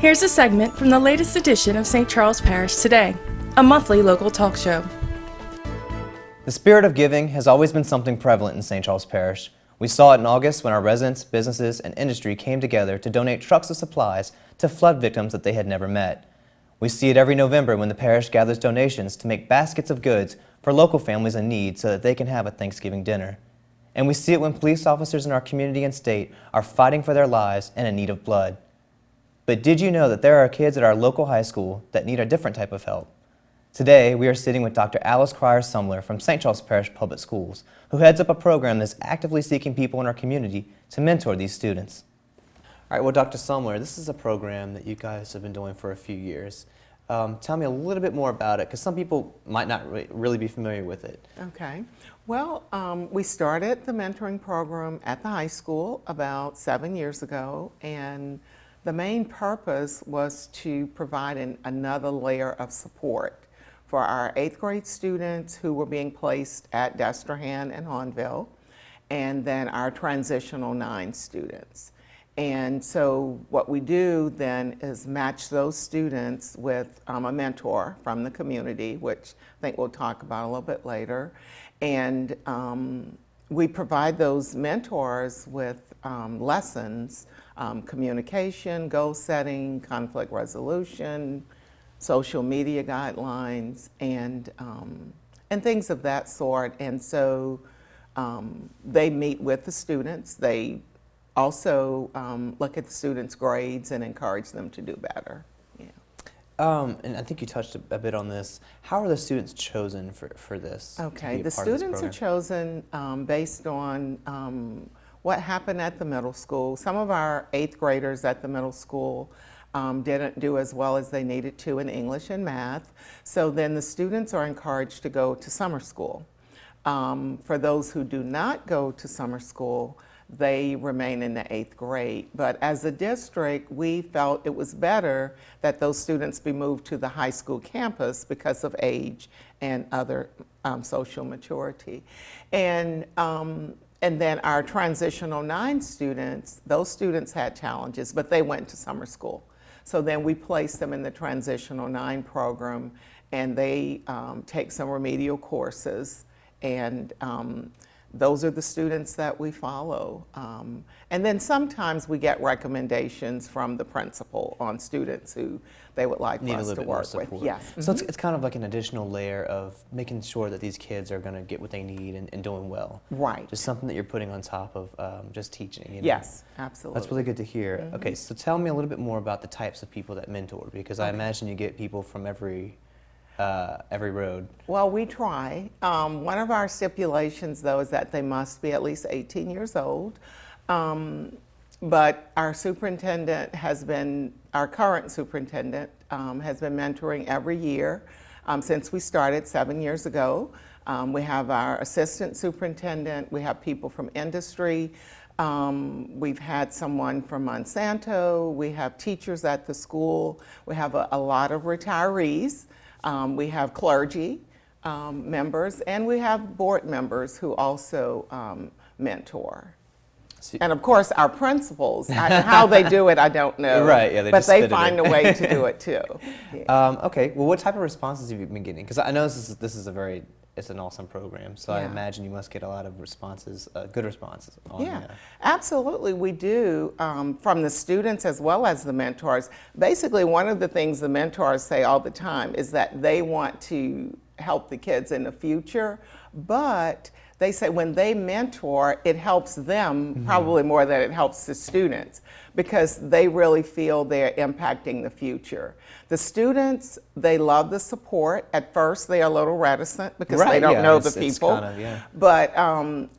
Here's a segment from the latest edition of St. Charles Parish Today, a monthly local talk show. The spirit of giving has always been something prevalent in St. Charles Parish. We saw it in August when our residents, businesses, and industry came together to donate trucks of supplies to flood victims that they had never met. We see it every November when the parish gathers donations to make baskets of goods for local families in need so that they can have a Thanksgiving dinner. And we see it when police officers in our community and state are fighting for their lives and in need of blood. But did you know that there are kids at our local high school that need a different type of help? Today, we are sitting with Dr. Alice Cryer-Sumler from St. Charles Parish Public Schools, who heads up a program that's actively seeking people in our community to mentor these students. All right, well, Dr. Sumler, this is a program that you guys have been doing for a few years. Tell me a little bit more about it, because some people might not really be familiar with it. Okay. Well, we started the mentoring program at the high school about 7 years ago, and the main purpose was to provide another layer of support for our 8th grade students who were being placed at Destrehan and Hahnville, and then our transitional 9 students. And so what we do then is match those students with a mentor from the community, which I think we'll talk about a little bit later. And we provide those mentors with lessons, communication, goal setting, conflict resolution, social media guidelines, and things of that sort. And so they meet with the students. They also look at the students' grades and encourage them to do better. Yeah. And I think you touched a bit on this. How are the students chosen for this? Okay, the students are chosen based on what happened at the middle school. Some of our 8th graders at the middle school didn't do as well as they needed to in English and math. So then the students are encouraged to go to summer school. For those who do not go to summer school, they remain in the 8th grade. But as a district, we felt it was better that those students be moved to the high school campus because of age and other social maturity. And then our transitional 9 students, those students had challenges, but they went to summer school. So then we placed them in the transitional 9 program, and they take some remedial courses, and those are the students that we follow. And then sometimes we get recommendations from the principal on students who they would like for us to work with. Yes. So it's kind of like an additional layer of making sure that these kids are going to get what they need and doing well. Right. Just something that you're putting on top of just teaching. You know? Yes, absolutely. That's really good to hear. Okay, so tell me a little bit more about the types of people that mentor, because I imagine you get people from every road. Well, we try. One of our stipulations, though, is that they must be at least 18 years old. But our superintendent has been, our current superintendent has been mentoring every year since we started 7 years ago. We have our assistant superintendent, we have people from industry, we've had someone from Monsanto, we have teachers at the school, we have a lot of retirees. We have clergy members, and we have board members who also mentor. And of course, our principals, how they do it, I don't know. Right, yeah, but they find a way to do it too. Yeah. Okay, well, what type of responses have you been getting? Because I know this is a very, it's an awesome program, so I imagine you must get a lot of responses, good responses. Absolutely, we do, from the students as well as the mentors. Basically, one of the things the mentors say all the time is that they want to help the kids in the future, but they say when they mentor, it helps them probably more than it helps the students, because they really feel they're impacting the future. The students, they love the support. At first, they are a little reticent because they don't know the people. But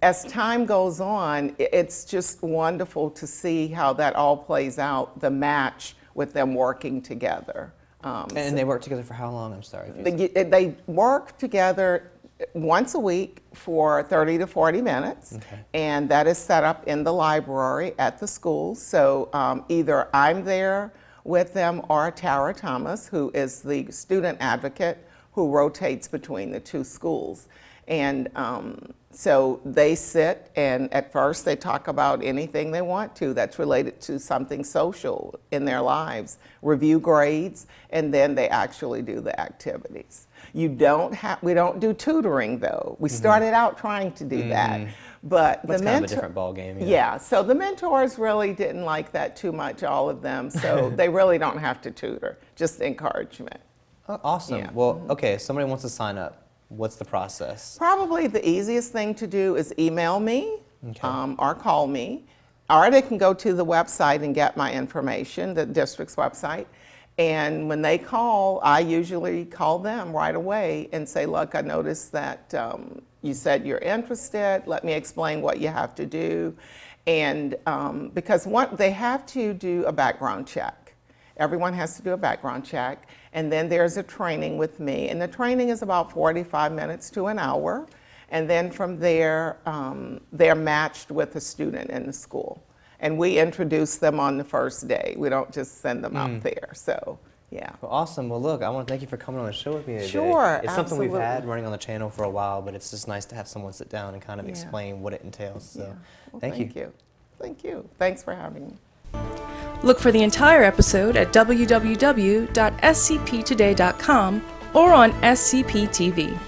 as time goes on, it's just wonderful to see how that all plays out, the match with them working together. And they work together for how long? I'm sorry. They work together once a week for 30 to 40 minutes, and that is set up in the library at the school. So either I'm there with them or Tara Thomas, who is the student advocate who rotates between the 2 schools. And so they sit, and at first they talk about anything they want to that's related to something social in their lives, review grades, and then they actually do the activities. We don't do tutoring though. We started out trying to do that. But That's the kind of a different ballgame. yeah, so the mentors really didn't like that too much, all of them, so they really don't have to tutor, just encouragement. Oh, awesome. Yeah. Well, okay, somebody wants to sign up. What's the process? Probably the easiest thing to do is email me Okay. or call me, or they can go to the website and get my information, the district's website. And when they call, I usually call them right away and say, look, I noticed that you said you're interested. Let me explain what you have to do. And because they have to do a background check. Everyone has to do a background check. And then there's a training with me. And the training is about 45 minutes to an hour. And then from there, they're matched with a student in the school. And we introduce them on the first day. We don't just send them out there. So, yeah. Well, awesome. Well, look, I want to thank you for coming on the show with me today. Sure, It's something we've absolutely. had running on the channel for a while, but it's just nice to have someone sit down and kind of explain what it entails. So, Yeah. Well, thank you. Thank you. Thanks for having me. Look for the entire episode at www.scptoday.com or on SCP TV.